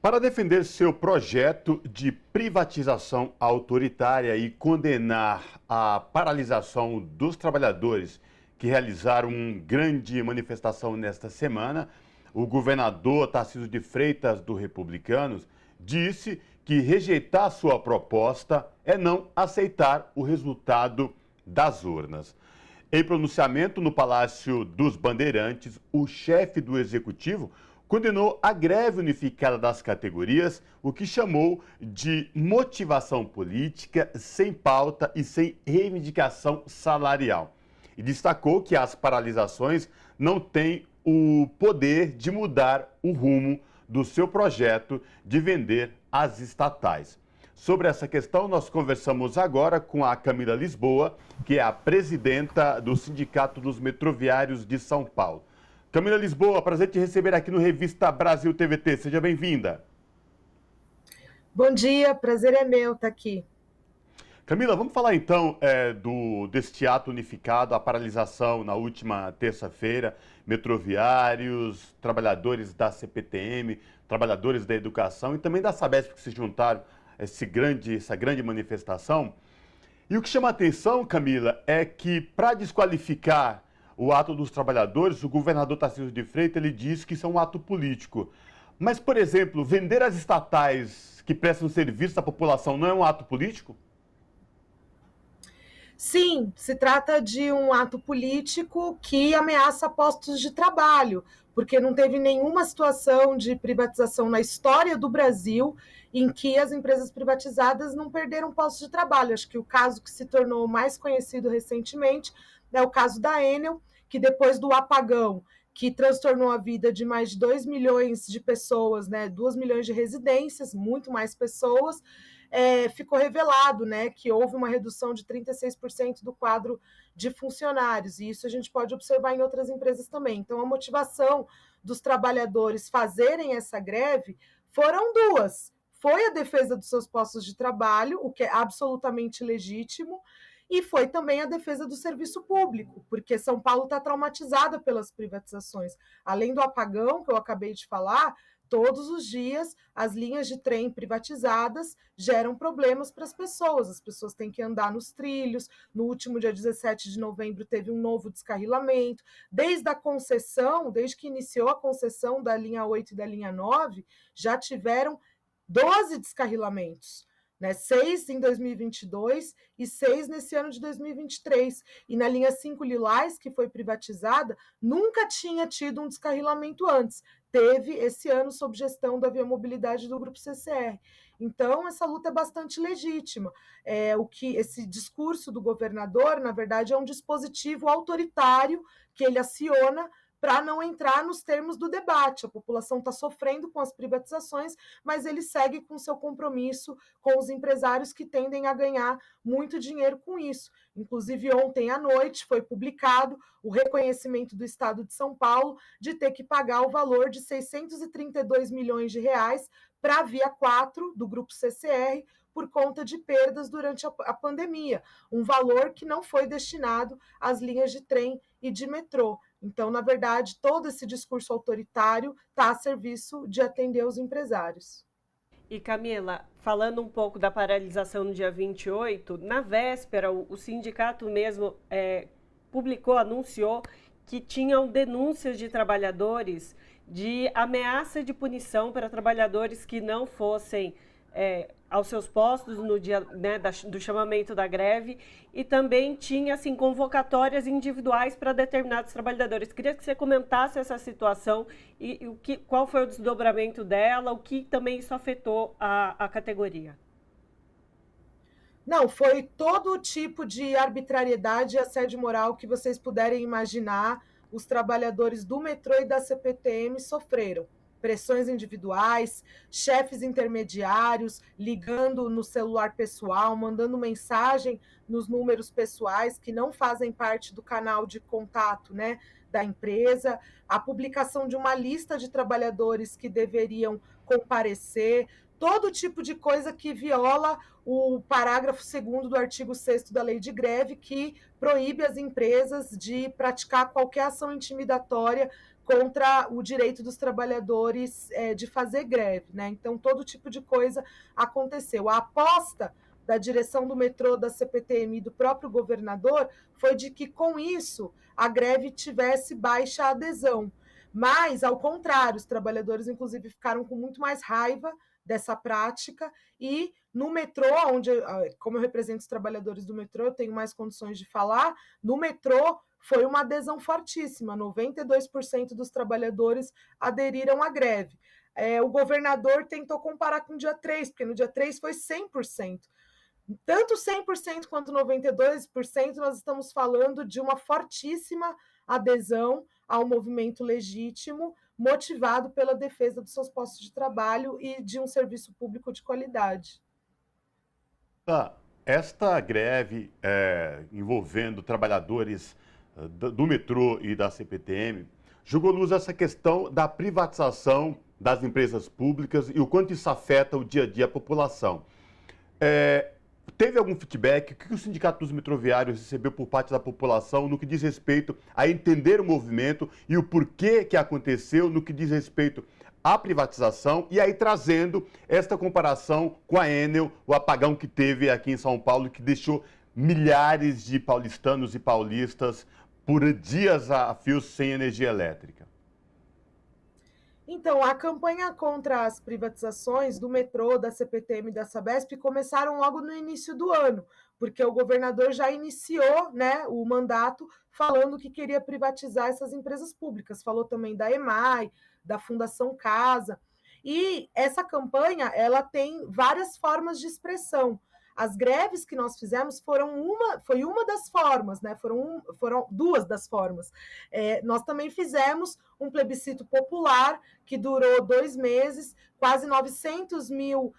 Para defender seu projeto de privatização autoritária e condenar a paralisação dos trabalhadores que realizaram uma grande manifestação nesta semana, o governador Tarcísio de Freitas, do Republicanos, disse que rejeitar sua proposta é não aceitar o resultado das urnas. Em pronunciamento no Palácio dos Bandeirantes, o chefe do executivo condenou a greve unificada das categorias, o que chamou de motivação política sem pauta e sem reivindicação salarial. E destacou que as paralisações não têm o poder de mudar o rumo do seu projeto de vender as estatais. Sobre essa questão, nós conversamos agora com a Camila Lisboa, que é a presidenta do Sindicato dos Metroviários de São Paulo. Camila Lisboa, prazer te receber aqui no Revista Brasil TVT. Seja bem-vinda. Bom dia, prazer é meu estar aqui. Camila, vamos falar então deste ato unificado, a paralisação na última terça-feira, metroviários, trabalhadores da CPTM, trabalhadores da educação e também da Sabesp que se juntaram a essa grande manifestação. E o que chama a atenção, Camila, é que para desqualificar o ato dos trabalhadores, o governador Tarcísio de Freitas, ele diz que isso é um ato político. Mas, por exemplo, vender as estatais que prestam serviço à população não é um ato político? Sim, se trata de um ato político que ameaça postos de trabalho, porque não teve nenhuma situação de privatização na história do Brasil em que as empresas privatizadas não perderam postos de trabalho. Acho que o caso que se tornou mais conhecido recentemente é o caso da Enel, que depois do apagão, que transtornou a vida de mais de 2 milhões de pessoas, né, 2 milhões de residências, muito mais pessoas, ficou revelado, né, que houve uma redução de 36% do quadro de funcionários, e isso a gente pode observar em outras empresas também. Então, a motivação dos trabalhadores fazerem essa greve foram duas. Foi a defesa dos seus postos de trabalho, o que é absolutamente legítimo, e foi também a defesa do serviço público, porque São Paulo está traumatizada pelas privatizações. Além do apagão que eu acabei de falar, todos os dias as linhas de trem privatizadas geram problemas para as pessoas têm que andar nos trilhos. No último dia 17 de novembro teve um novo descarrilamento. Desde a concessão, desde que iniciou a concessão da linha 8 e da linha 9, já tiveram 12 descarrilamentos, né? 6 em 2022 e 6 nesse ano de 2023. E na linha 5 Lilás, que foi privatizada, nunca tinha tido um descarrilamento antes. Teve esse ano sob gestão da Viamobilidade do Grupo CCR. Então, essa luta é bastante legítima. Esse discurso do governador, na verdade, é um dispositivo autoritário que ele aciona para não entrar nos termos do debate. A população está sofrendo com as privatizações, mas ele segue com seu compromisso com os empresários que tendem a ganhar muito dinheiro com isso. Inclusive, ontem à noite foi publicado o reconhecimento do Estado de São Paulo de ter que pagar o valor de 632 milhões de reais para a Via 4 do Grupo CCR por conta de perdas durante a pandemia, um valor que não foi destinado às linhas de trem e de metrô. Então, na verdade, todo esse discurso autoritário está a serviço de atender os empresários. E Camila, falando um pouco da paralisação no dia 28, na véspera o sindicato mesmo anunciou que tinham denúncias de trabalhadores de ameaça de punição para trabalhadores que não fossem aos seus postos no dia, né, do chamamento da greve, e também tinha assim, convocatórias individuais para determinados trabalhadores. Queria que você comentasse essa situação e qual foi o desdobramento dela, o que também isso afetou a categoria. Não, foi todo tipo de arbitrariedade e assédio moral que vocês puderem imaginar, os trabalhadores do metrô e da CPTM sofreram. Pressões individuais, chefes intermediários ligando no celular pessoal, mandando mensagem nos números pessoais que não fazem parte do canal de contato, né, da empresa, a publicação de uma lista de trabalhadores que deveriam comparecer, todo tipo de coisa que viola o parágrafo 2º do artigo 6º da Lei de Greve, que proíbe as empresas de praticar qualquer ação intimidatória contra o direito dos trabalhadores de fazer greve, né? Então, todo tipo de coisa aconteceu. A aposta da direção do metrô, da CPTM e do próprio governador foi de que, com isso, a greve tivesse baixa adesão. Mas, ao contrário, os trabalhadores, inclusive, ficaram com muito mais raiva dessa prática e no metrô, onde, como eu represento os trabalhadores do metrô, eu tenho mais condições de falar, no metrô foi uma adesão fortíssima, 92% dos trabalhadores aderiram à greve. O governador tentou comparar com o dia 3, porque no dia 3 foi 100%. Tanto 100% quanto 92%, nós estamos falando de uma fortíssima adesão ao movimento legítimo, motivado pela defesa dos seus postos de trabalho e de um serviço público de qualidade. Tá. Esta greve envolvendo trabalhadores do metrô e da CPTM jogou luz essa questão da privatização das empresas públicas e o quanto isso afeta o dia a dia da população. Teve algum feedback? O que o Sindicato dos Metroviários recebeu por parte da população no que diz respeito a entender o movimento e o porquê que aconteceu no que diz respeito à privatização e aí trazendo esta comparação com a Enel, o apagão que teve aqui em São Paulo, que deixou milhares de paulistanos e paulistas por dias a fio sem energia elétrica? Então, a campanha contra as privatizações do metrô, da CPTM e da Sabesp começaram logo no início do ano, porque o governador já iniciou, né, o mandato falando que queria privatizar essas empresas públicas. Falou também da EMAI, da Fundação Casa. E essa campanha, ela tem várias formas de expressão. As greves que nós fizemos foi uma das formas, né? Foram duas das formas. Nós também fizemos um plebiscito popular que durou 2 meses, quase 900 mil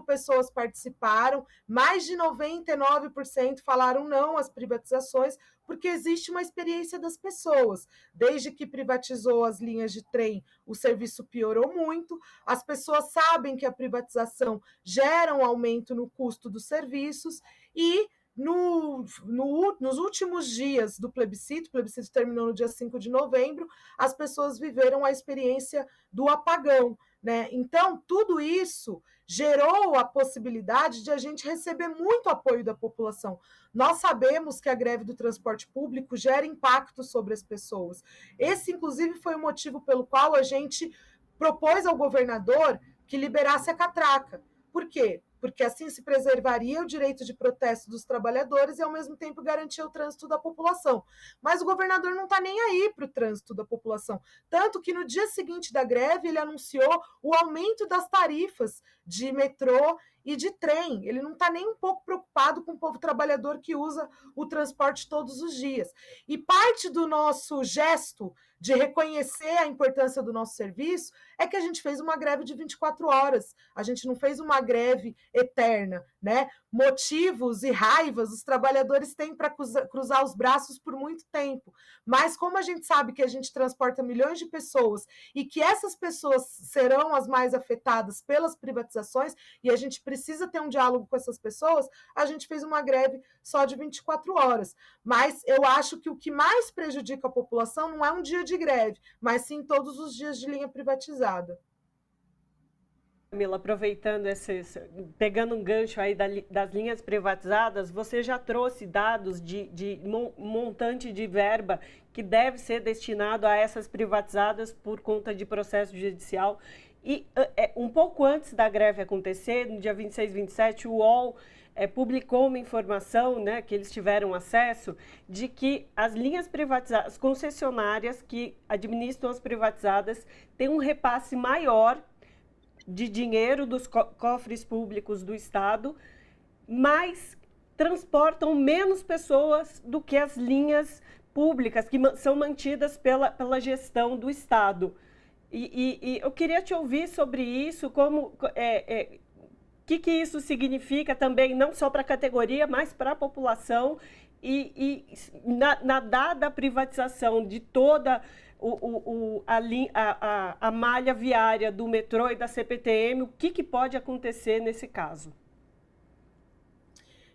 pessoas participaram, mais de 99% falaram não às privatizações, porque existe uma experiência das pessoas. Desde que privatizou as linhas de trem, o serviço piorou muito, as pessoas sabem que a privatização gera um aumento no custo dos serviços e nos últimos dias do plebiscito, o plebiscito terminou no dia 5 de novembro, as pessoas viveram a experiência do apagão, né? Então, tudo isso gerou a possibilidade de a gente receber muito apoio da população. Nós sabemos que a greve do transporte público gera impacto sobre as pessoas. Esse, inclusive, foi o motivo pelo qual a gente propôs ao governador que liberasse a catraca. Por quê? Porque assim se preservaria o direito de protesto dos trabalhadores e, ao mesmo tempo, garantia o trânsito da população. Mas o governador não está nem aí para o trânsito da população. Tanto que, no dia seguinte da greve, ele anunciou o aumento das tarifas de metrô e de trem. Ele não está nem um pouco preocupado com o povo trabalhador que usa o transporte todos os dias. E parte do nosso gesto de reconhecer a importância do nosso serviço é que a gente fez uma greve de 24 horas. A gente não fez uma greve eterna, né? Motivos e raivas os trabalhadores têm para cruzar os braços por muito tempo. Mas como a gente sabe que a gente transporta milhões de pessoas e que essas pessoas serão as mais afetadas pelas privatizações e a gente precisa ter um diálogo com essas pessoas, a gente fez uma greve só de 24 horas. Mas eu acho que o que mais prejudica a população não é um dia de greve, mas sim todos os dias de linha privatizada. Camila, aproveitando pegando um gancho aí das linhas privatizadas, você já trouxe dados de montante de verba que deve ser destinado a essas privatizadas por conta de processo judicial. E um pouco antes da greve acontecer, no dia 26 e 27, o UOL publicou uma informação, né, que eles tiveram acesso, de que as linhas privatizadas, as concessionárias que administram as privatizadas, têm um repasse maior de dinheiro dos cofres públicos do Estado, mas transportam menos pessoas do que as linhas públicas que são mantidas pela gestão do Estado. E eu queria te ouvir sobre isso, como que isso significa também, não só para a categoria, mas para a população, e na dada privatização de toda a malha viária do metrô e da CPTM, o que pode acontecer nesse caso?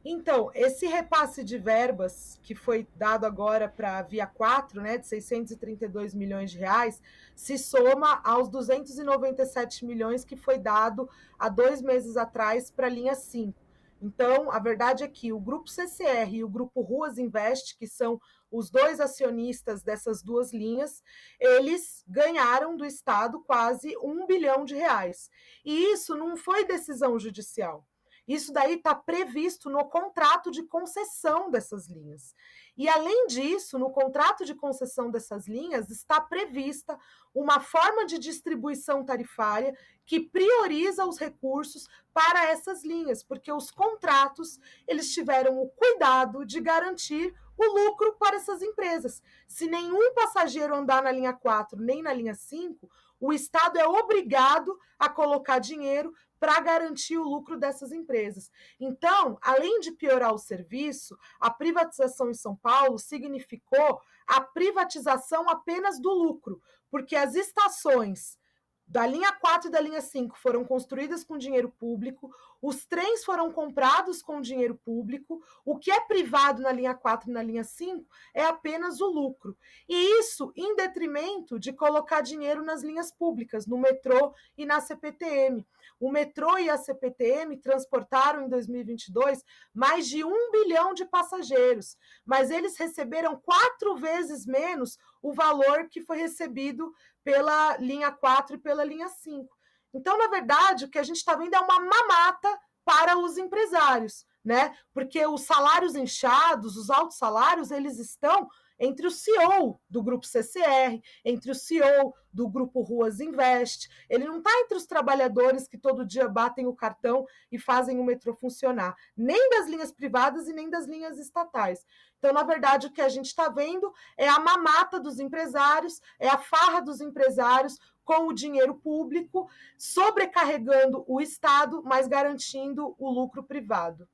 Então, esse repasse de verbas que foi dado agora para a Via 4, né, de 632 milhões de reais, se soma aos 297 milhões que foi dado há 2 meses atrás para a linha 5. Então, a verdade é que o Grupo CCR e o Grupo Ruas Invest, que são os dois acionistas dessas duas linhas, eles ganharam do Estado quase 1 bilhão de reais. E isso não foi decisão judicial. Isso daí está previsto no contrato de concessão dessas linhas. E, além disso, no contrato de concessão dessas linhas está prevista uma forma de distribuição tarifária que prioriza os recursos para essas linhas, porque os contratos eles tiveram o cuidado de garantir o lucro para essas empresas. Se nenhum passageiro andar na linha 4 nem na linha 5, o Estado é obrigado a colocar dinheiro para garantir o lucro dessas empresas. Então, além de piorar o serviço, a privatização em São Paulo significou a privatização apenas do lucro, porque as estações da linha 4 e da linha 5 foram construídas com dinheiro público, os trens foram comprados com dinheiro público, o que é privado na linha 4 e na linha 5 é apenas o lucro. E isso em detrimento de colocar dinheiro nas linhas públicas, no metrô e na CPTM. O metrô e a CPTM transportaram em 2022 mais de 1 bilhão de passageiros, mas eles receberam 4 vezes menos o valor que foi recebido pela linha 4 e pela linha 5. Então, na verdade, o que a gente está vendo é uma mamata para os empresários, né? Porque os salários inchados, os altos salários, eles estão entre o CEO do Grupo CCR, entre o CEO do Grupo Ruas Invest. Ele não está entre os trabalhadores que todo dia batem o cartão e fazem o metrô funcionar, nem das linhas privadas e nem das linhas estatais. Então, na verdade, o que a gente está vendo é a mamata dos empresários, é a farra dos empresários com o dinheiro público, sobrecarregando o Estado, mas garantindo o lucro privado.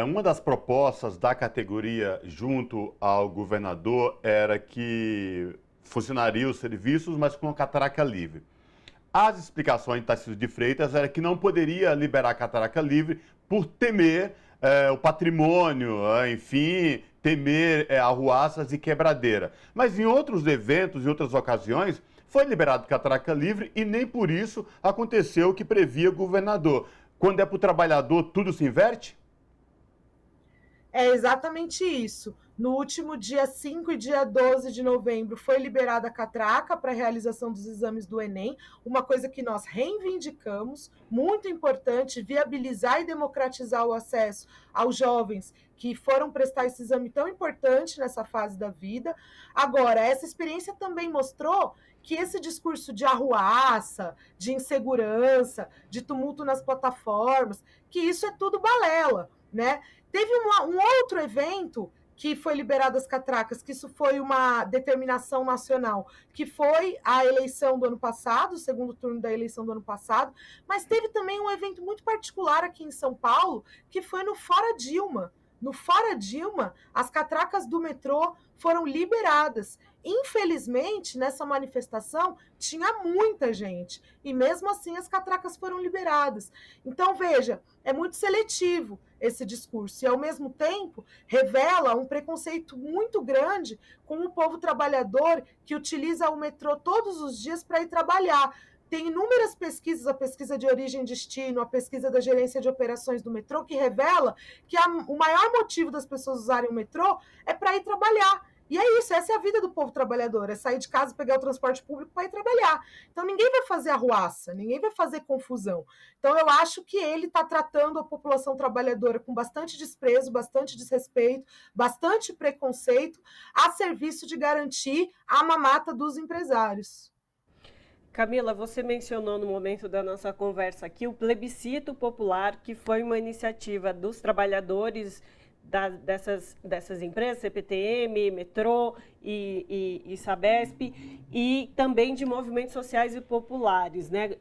Uma das propostas da categoria junto ao governador era que funcionaria os serviços, mas com a catraca livre. As explicações de Tarcísio de Freitas era que não poderia liberar a catraca livre por temer o patrimônio, enfim, temer arruaças e quebradeira. Mas em outros eventos, em outras ocasiões, foi liberado catraca livre e nem por isso aconteceu o que previa o governador. Quando é para o trabalhador, tudo se inverte? É exatamente isso. No último dia 5 e dia 12 de novembro foi liberada a catraca para a realização dos exames do Enem, uma coisa que nós reivindicamos, muito importante, viabilizar e democratizar o acesso aos jovens que foram prestar esse exame tão importante nessa fase da vida. Agora, essa experiência também mostrou que esse discurso de arruaça, de insegurança, de tumulto nas plataformas, que isso é tudo balela, né? Teve um outro evento que foi liberado as catracas, que isso foi uma determinação nacional, que foi a eleição do ano passado, o segundo turno da eleição do ano passado, mas teve também um evento muito particular aqui em São Paulo, que foi no Fora Dilma. No Fora Dilma, as catracas do metrô foram liberadas. Infelizmente, nessa manifestação, tinha muita gente. E mesmo assim, as catracas foram liberadas. Então, veja, é muito seletivo esse discurso. E, ao mesmo tempo, revela um preconceito muito grande com o povo trabalhador que utiliza o metrô todos os dias para ir trabalhar. Tem inúmeras pesquisas, a pesquisa de origem e destino, a pesquisa da gerência de operações do metrô, que revela que o maior motivo das pessoas usarem o metrô é para ir trabalhar. E é isso, essa é a vida do povo trabalhador, é sair de casa, pegar o transporte público para ir trabalhar. Então ninguém vai fazer arruaça, ninguém vai fazer confusão. Então eu acho que ele está tratando a população trabalhadora com bastante desprezo, bastante desrespeito, bastante preconceito, a serviço de garantir a mamata dos empresários. Camila, você mencionou no momento da nossa conversa aqui o plebiscito popular, que foi uma iniciativa dos trabalhadores dessas empresas, CPTM, Metrô e Sabesp, e também de movimentos sociais e populares, né?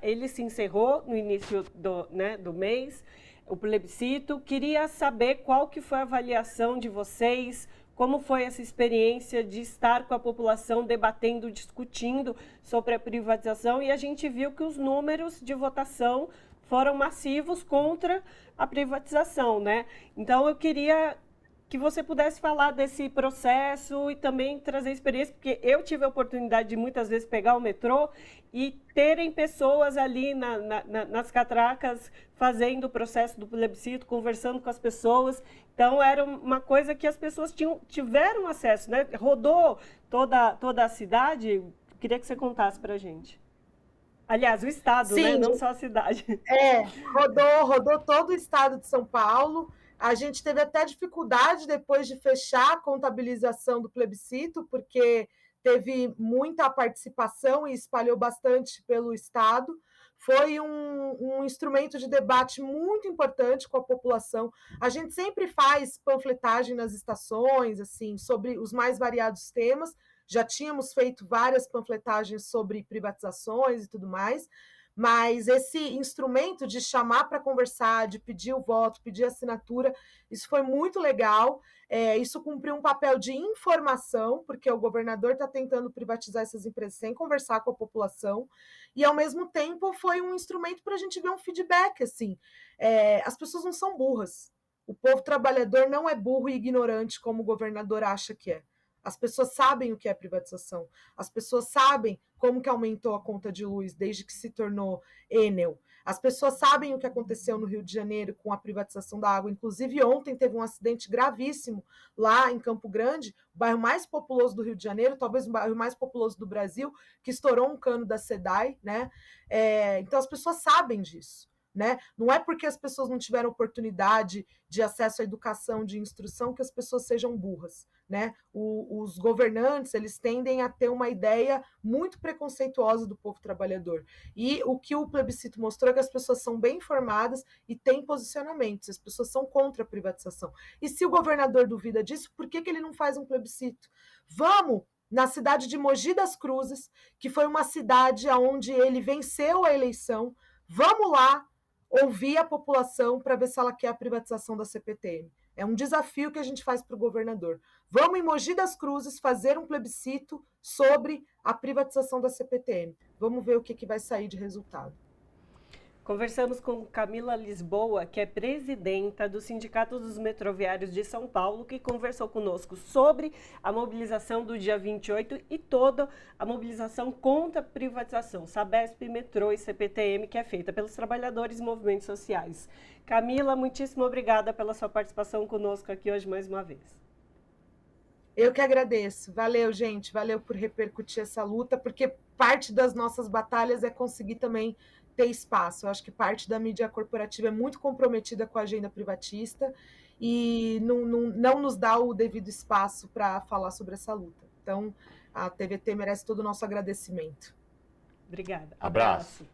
Ele se encerrou no início do mês, o plebiscito. Queria saber qual que foi a avaliação de vocês, como foi essa experiência de estar com a população debatendo, discutindo sobre a privatização, e a gente viu que os números de votação foram massivos contra a privatização, né? Então, eu queria que você pudesse falar desse processo e também trazer experiência, porque eu tive a oportunidade de muitas vezes pegar o metrô e terem pessoas ali nas catracas fazendo o processo do plebiscito, conversando com as pessoas. Então, era uma coisa que as pessoas tiveram acesso, né? Rodou toda a cidade. Queria que você contasse para a gente. Aliás, o estado, Sim, né? Não só a cidade. rodou todo o estado de São Paulo. A gente teve até dificuldade depois de fechar a contabilização do plebiscito, porque teve muita participação e espalhou bastante pelo estado. Foi um instrumento de debate muito importante com a população. A gente sempre faz panfletagem nas estações, assim, sobre os mais variados temas. Já tínhamos feito várias panfletagens sobre privatizações e tudo mais, mas esse instrumento de chamar para conversar, de pedir o voto, pedir assinatura, isso foi muito legal. Isso cumpriu um papel de informação, porque o governador está tentando privatizar essas empresas sem conversar com a população, e ao mesmo tempo foi um instrumento para a gente ver um feedback. Assim, as pessoas não são burras. O povo trabalhador não é burro e ignorante como o governador acha que é. As pessoas sabem o que é privatização. As pessoas sabem como que aumentou a conta de luz desde que se tornou Enel. As pessoas sabem o que aconteceu no Rio de Janeiro com a privatização da água. Inclusive, ontem teve um acidente gravíssimo lá em Campo Grande, o bairro mais populoso do Rio de Janeiro, talvez o bairro mais populoso do Brasil, que estourou um cano da SEDAI, né? Então, as pessoas sabem disso. Né? Não é porque as pessoas não tiveram oportunidade de acesso à educação, de instrução, que as pessoas sejam burras. Né? Os governantes, eles tendem a ter uma ideia muito preconceituosa do povo trabalhador. E o que o plebiscito mostrou é que as pessoas são bem informadas e têm posicionamentos, as pessoas são contra a privatização. E se o governador duvida disso, por que ele não faz um plebiscito? Vamos na cidade de Mogi das Cruzes, que foi uma cidade onde ele venceu a eleição, vamos lá ouvir a população para ver se ela quer a privatização da CPTM. É um desafio que a gente faz para o governador. Vamos em Mogi das Cruzes fazer um plebiscito sobre a privatização da CPTM. Vamos ver o que vai sair de resultado. Conversamos com Camila Lisboa, que é presidenta do Sindicato dos Metroviários de São Paulo, que conversou conosco sobre a mobilização do dia 28 e toda a mobilização contra a privatização, Sabesp, Metrô e CPTM, que é feita pelos trabalhadores e movimentos sociais. Camila, muitíssimo obrigada pela sua participação conosco aqui hoje mais uma vez. Eu que agradeço. Valeu, gente. Valeu por repercutir essa luta, porque parte das nossas batalhas é conseguir também ter espaço. Eu acho que parte da mídia corporativa é muito comprometida com a agenda privatista e não nos dá o devido espaço para falar sobre essa luta. Então, a TVT merece todo o nosso agradecimento. Obrigada. Abraço.